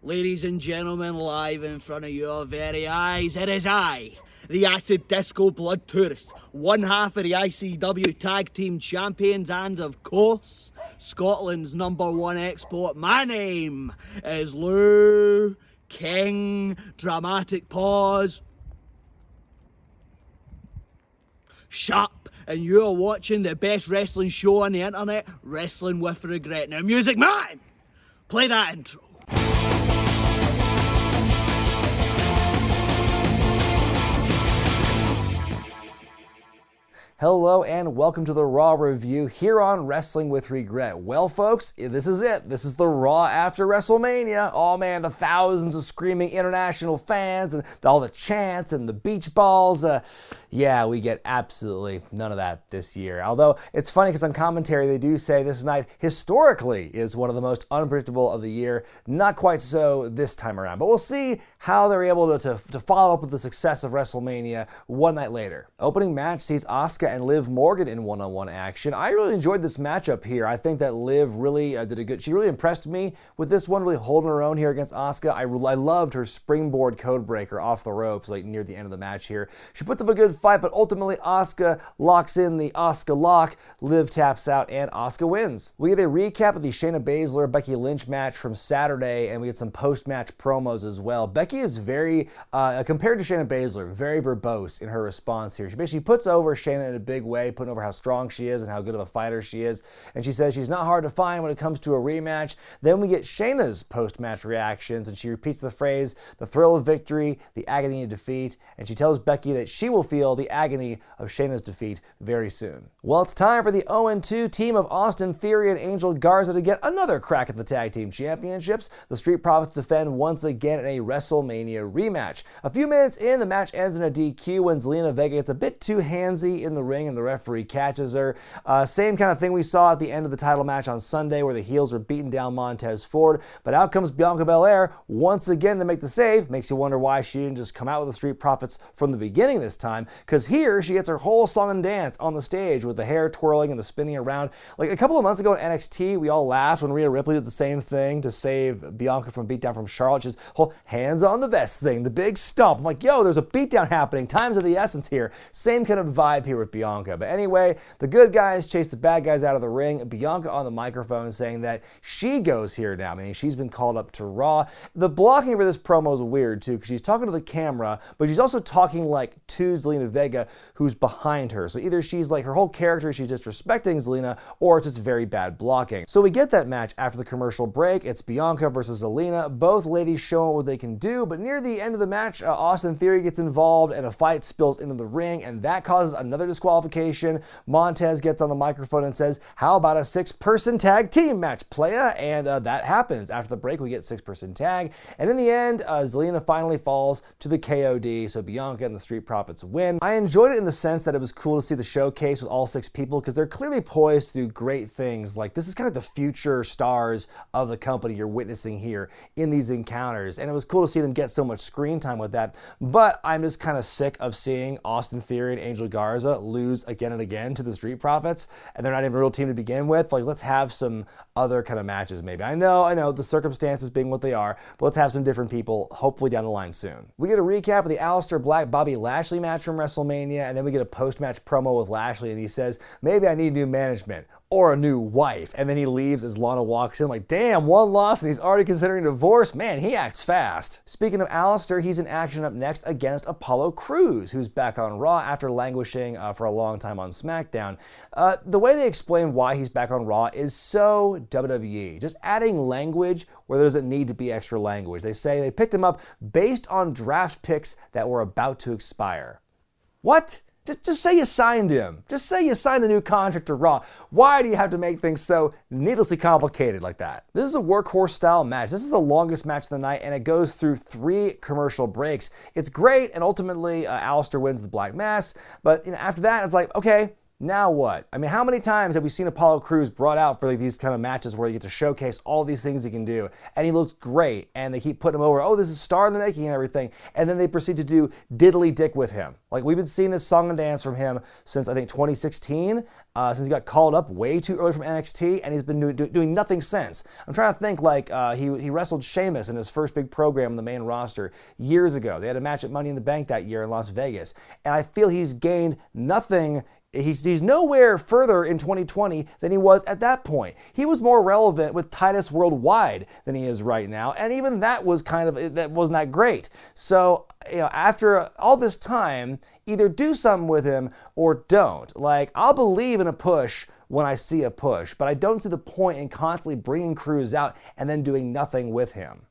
Ladies and gentlemen, live in front of your very eyes, it is I, the Acid Disco Blood Tourist, one half of the ICW Tag Team Champions, and of course, Scotland's #1 export. My name is Lou King. Dramatic pause. Shut. And you're watching the best wrestling show on the internet, Wrestling with Regret. Now, music man, play that intro. Hello and welcome to the Raw review here on Wrestling with Regret. Well, folks, this is it. This is the Raw after WrestleMania. Oh man, the thousands of screaming international fans and all the chants and the beach balls. Yeah, we get absolutely none of that this year. Although it's funny because on commentary they do say this night historically is one of the most unpredictable of the year. Not quite so this time around, but we'll see how they're able to follow up with the success of WrestleMania one night later. Opening match sees Asuka and Liv Morgan in one-on-one action. I really enjoyed this matchup here. I think that Liv really she really impressed me with this one, really holding her own here against Asuka. I loved her springboard codebreaker off the ropes like near the end of the match here. She puts up a good fight, but ultimately Asuka locks in the Asuka lock. Liv taps out and Asuka wins. We get a recap of the Shayna Baszler Becky Lynch match from Saturday, and we get some post-match promos as well. Becky is very, compared to Shayna Baszler, very verbose in her response here. She basically puts over Shayna in a big way, putting over how strong she is and how good of a fighter she is. And she says she's not hard to find when it comes to a rematch. Then we get Shayna's post-match reactions, and she repeats the phrase, the thrill of victory, the agony of defeat, and she tells Becky that she will feel the agony of Shayna's defeat very soon. Well, it's time for the 0-2 team of Austin Theory and Angel Garza to get another crack at the Tag Team Championships. The Street Profits defend once again in a WrestleMania rematch. A few minutes in, the match ends in a DQ when Zelina Vega gets a bit too handsy in the ring and the referee catches her. Same kind of thing we saw at the end of the title match on Sunday where the heels were beating down Montez Ford, but out comes Bianca Belair once again to make the save. Makes you wonder why she didn't just come out with the Street Profits from the beginning this time, because here she gets her whole song and dance on the stage with the hair twirling and the spinning around. Like a couple of months ago in NXT, we all laughed when Rhea Ripley did the same thing to save Bianca from beatdown from Charlotte. She's whole hands on the vest thing, the big stomp. I'm like, yo, there's a beatdown happening. Time's of the essence here. Same kind of vibe here with Bianca. But anyway, the good guys chase the bad guys out of the ring. Bianca on the microphone saying that she goes here now. I mean, she's been called up to Raw. The blocking for this promo is weird too, because she's talking to the camera, but she's also talking like to Zelina Vega, who's behind her. So either she's like her whole character, she's disrespecting Zelina, or it's just very bad blocking. So we get that match after the commercial break. It's Bianca versus Zelina. Both ladies showing what they can do, but near the end of the match, Austin Theory gets involved and a fight spills into the ring, and that causes another disqualification. Montez gets on the microphone and says, how about a 6-person tag team match, playa? And that happens. After the break, we get 6-person tag. And in the end, Zelina finally falls to the KOD, so Bianca and the Street Profits win. I enjoyed it in the sense that it was cool to see the showcase with all 6 people, because they're clearly poised to do great things. Like, this is kind of the future stars of the company you're witnessing here in these encounters. And it was cool to see them get so much screen time with that. But I'm just kind of sick of seeing Austin Theory and Angel Garza lose again and again to the Street Profits, and they're not even a real team to begin with. Like, let's have some other kind of matches maybe. I know the circumstances being what they are, but let's have some different people hopefully down the line soon. We get a recap of the Aleister Black Bobby Lashley match from WrestleMania, and then we get a post-match promo with Lashley, and he says, maybe I need new management or a new wife. And then he leaves as Lana walks in. Like, damn, one loss and he's already considering divorce. Man, he acts fast. Speaking of Aleister, he's in action up next against Apollo Crews, who's back on Raw after languishing for a long time on SmackDown. The way they explain why he's back on Raw is so WWE. Just adding language where there doesn't need to be extra language. They say they picked him up based on draft picks that were about to expire. What? Just say you signed him. Just say you signed a new contract to Raw. Why do you have to make things so needlessly complicated like that? This is a workhorse style match. This is the longest match of the night, and it goes through 3 commercial breaks. It's great, and ultimately Aleister wins the Black Mass. But after that, it's like, okay, Now what? I mean, how many times have we seen Apollo Crews brought out for like these kind of matches where you get to showcase all these things he can do, and he looks great, and they keep putting him over, oh, this is star in the making and everything, and then they proceed to do diddly dick with him. Like, we've been seeing this song and dance from him since, I think, 2016, since he got called up way too early from NXT, and he's been doing nothing since. I'm trying to think, like, he wrestled Sheamus in his first big program on the main roster years ago. They had a match at Money in the Bank that year in Las Vegas, and I feel he's gained nothing. He's nowhere further in 2020 than he was at that point. He was more relevant with Titus Worldwide than he is right now, and even that was that wasn't that great. So, after all this time, either do something with him or don't. Like, I'll believe in a push when I see a push, but I don't see the point in constantly bringing Crews out and then doing nothing with him.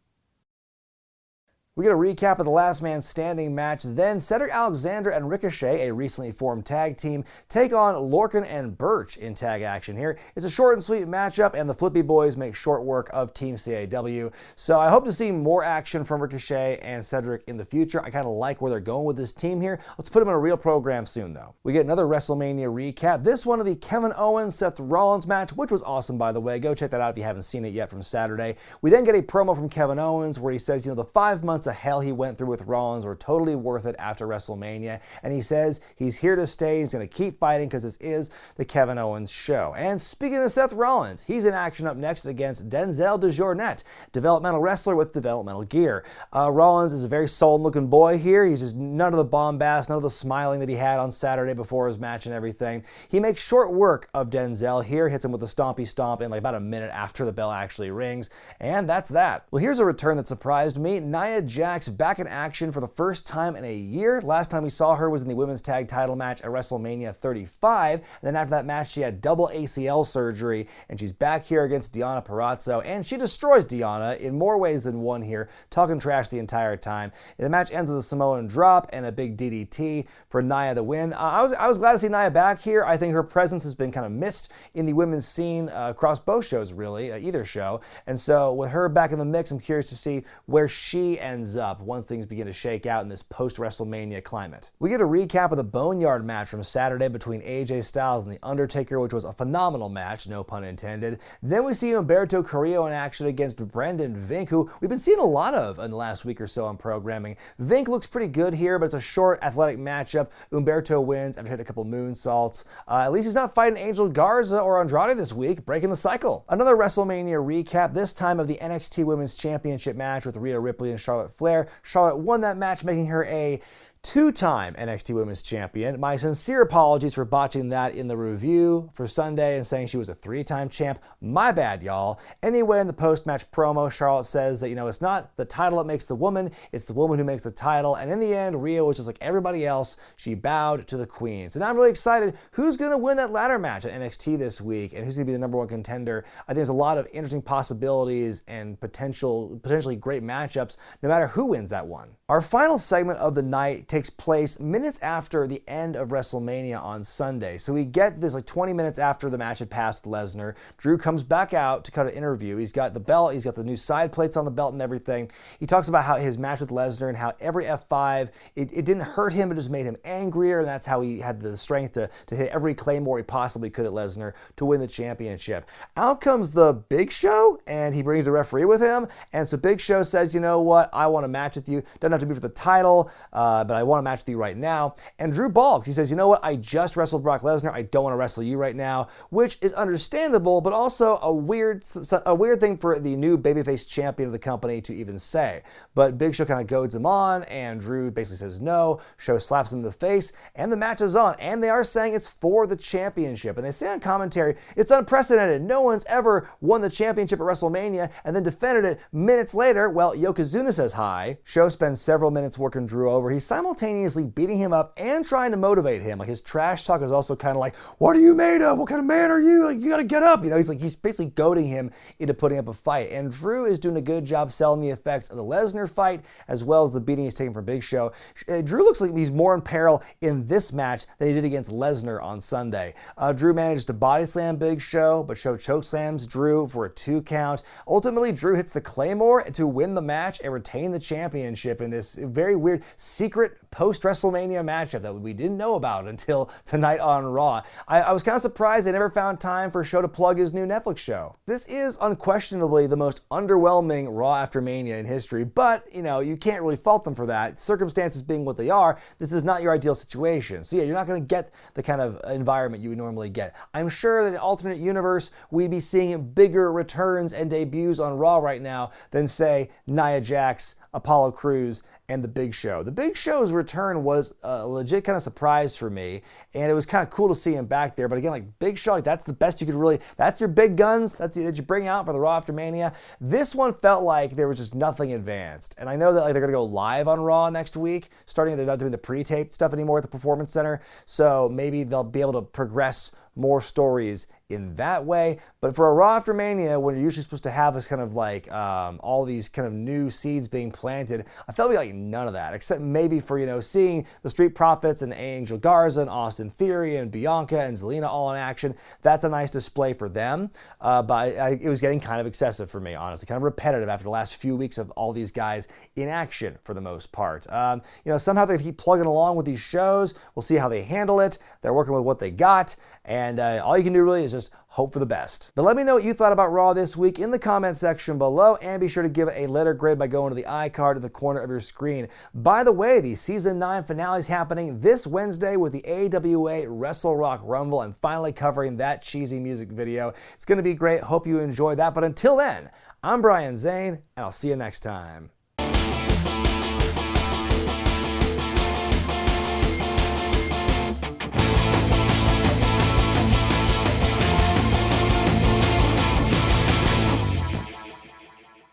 We get a recap of the Last Man Standing match, then Cedric Alexander and Ricochet, a recently formed tag team, take on Lorcan and Burch in tag action here. It's a short and sweet matchup, and the Flippy Boys make short work of Team CAW. So I hope to see more action from Ricochet and Cedric in the future. I kind of like where they're going with this team here. Let's put them in a real program soon, though. We get another WrestleMania recap, this one of the Kevin Owens-Seth Rollins match, which was awesome, by the way. Go check that out if you haven't seen it yet from Saturday. We then get a promo from Kevin Owens where he says, the 5 months of hell he went through with Rollins were totally worth it after WrestleMania, and he says he's here to stay. He's going to keep fighting because this is the Kevin Owens show. And speaking of Seth Rollins, he's in action up next against Denzel Dejournette, developmental wrestler with developmental gear. Rollins is a very sullen-looking boy here. He's just none of the bombast, none of the smiling that he had on Saturday before his match and everything. He makes short work of Denzel here, hits him with a stompy stomp in like about a minute after the bell actually rings, and that's that. Well, here's a return that surprised me. Nia Jax back in action for the first time in a year. Last time we saw her was in the women's tag title match at WrestleMania 35, and then after that match she had double ACL surgery, and she's back here against Deonna Purrazzo, and she destroys Deonna in more ways than one here, talking trash the entire time. The match ends with a Samoan drop and a big DDT for Nia to win. I was glad to see Nia back here. I think her presence has been kind of missed in the women's scene across both shows, really, either show, and so with her back in the mix, I'm curious to see where she ends up once things begin to shake out in this post-WrestleMania climate. We get a recap of the Boneyard match from Saturday between AJ Styles and The Undertaker, which was a phenomenal match, no pun intended. Then we see Humberto Carrillo in action against Brendan Vink, who we've been seeing a lot of in the last week or so on programming. Vink looks pretty good here, but it's a short, athletic matchup. Humberto wins after hitting a couple moonsaults. At least he's not fighting Angel Garza or Andrade this week, breaking the cycle. Another WrestleMania recap, this time of the NXT Women's Championship match with Rhea Ripley and Charlotte Flair. Charlotte won that match, making her a two-time NXT Women's Champion. My sincere apologies for botching that in the review for Sunday and saying she was a three-time champ. My bad, y'all. Anyway, in the post-match promo, Charlotte says that, it's not the title that makes the woman, it's the woman who makes the title. And in the end, Rhea was just like everybody else. She bowed to the queen. So now I'm really excited. Who's going to win that ladder match at NXT this week? And who's going to be the number one contender? I think there's a lot of interesting possibilities and potentially great matchups, no matter who wins that one. Our final segment of the night takes place minutes after the end of WrestleMania on Sunday. So we get this like 20 minutes after the match had passed with Lesnar. Drew comes back out to cut an interview. He's got the belt, he's got the new side plates on the belt and everything. He talks about how his match with Lesnar and how every F5, it didn't hurt him, it just made him angrier, and that's how he had the strength to hit every Claymore he possibly could at Lesnar to win the championship. Out comes the Big Show, and he brings a referee with him, and so Big Show says, you know what, I want a match with you. Doesn't have to be for the title, but I want a match with you right now. And Drew balks. He says, you know what, I just wrestled Brock Lesnar. I don't want to wrestle you right now, which is understandable, but also a weird thing for the new babyface champion of the company to even say. But Big Show kind of goads him on, and Drew basically says no. Show slaps him in the face, and the match is on. And they are saying it's for the championship. And they say on commentary, it's unprecedented. No one's ever won the championship at WrestleMania and then defended it minutes later. Well, Yokozuna says hi. Show spends several minutes working Drew over. He's simultaneously beating him up and trying to motivate him. Like, his trash talk is also kind of like, what are you made of? What kind of man are you? Like, you gotta get up. He's basically goading him into putting up a fight. And Drew is doing a good job selling the effects of the Lesnar fight as well as the beating he's taking from Big Show. Drew looks like he's more in peril in this match than he did against Lesnar on Sunday. Drew managed to body slam Big Show, but Show chokeslams Drew for a 2 count. Ultimately, Drew hits the Claymore to win the match and retain the championship in this very weird secret post-WrestleMania matchup that we didn't know about until tonight on Raw. I was kind of surprised they never found time for Show to plug his new Netflix show. This is unquestionably the most underwhelming Raw after Mania in history, but, you know, you can't really fault them for that. Circumstances being what they are, this is not your ideal situation. So yeah, you're not going to get the kind of environment you would normally get. I'm sure that in an alternate universe, we'd be seeing bigger returns and debuts on Raw right now than, say, Nia Jax, Apollo Crews, and The Big Show. The Big Show's return was a legit kind of surprise for me, and it was kind of cool to see him back there. But again, like Big Show, like that's the best you could really, that's your big guns that you bring out for the Raw after Mania. This one felt like there was just nothing advanced. And I know that like they're going to go live on Raw next week, starting, they're not doing the pre-taped stuff anymore at the Performance Center, so maybe they'll be able to progress more stories in that way. But for a Raw after Mania, when you're usually supposed to have this kind of like all these kind of new seeds being planted, I felt like none of that, except maybe for, you know, seeing the Street Profits and Angel Garza and Austin Theory and Bianca and Zelina all in action. That's a nice display for them, but it was getting kind of excessive for me, honestly, kind of repetitive after the last few weeks of all these guys in action for the most part. You know, somehow they keep plugging along with these shows. We'll see how they handle it. They're working with what they got, and all you can do really is just hope for the best. But let me know what you thought about Raw this week in the comment section below, and be sure to give it a letter grade by going to the iCard at the corner of your screen. By the way, the Season 9 finale is happening this Wednesday with the AWA Wrestle Rock Rumble. I'm finally covering that cheesy music video. It's going to be great. Hope you enjoy that. But until then, I'm Brian Zane, and I'll see you next time.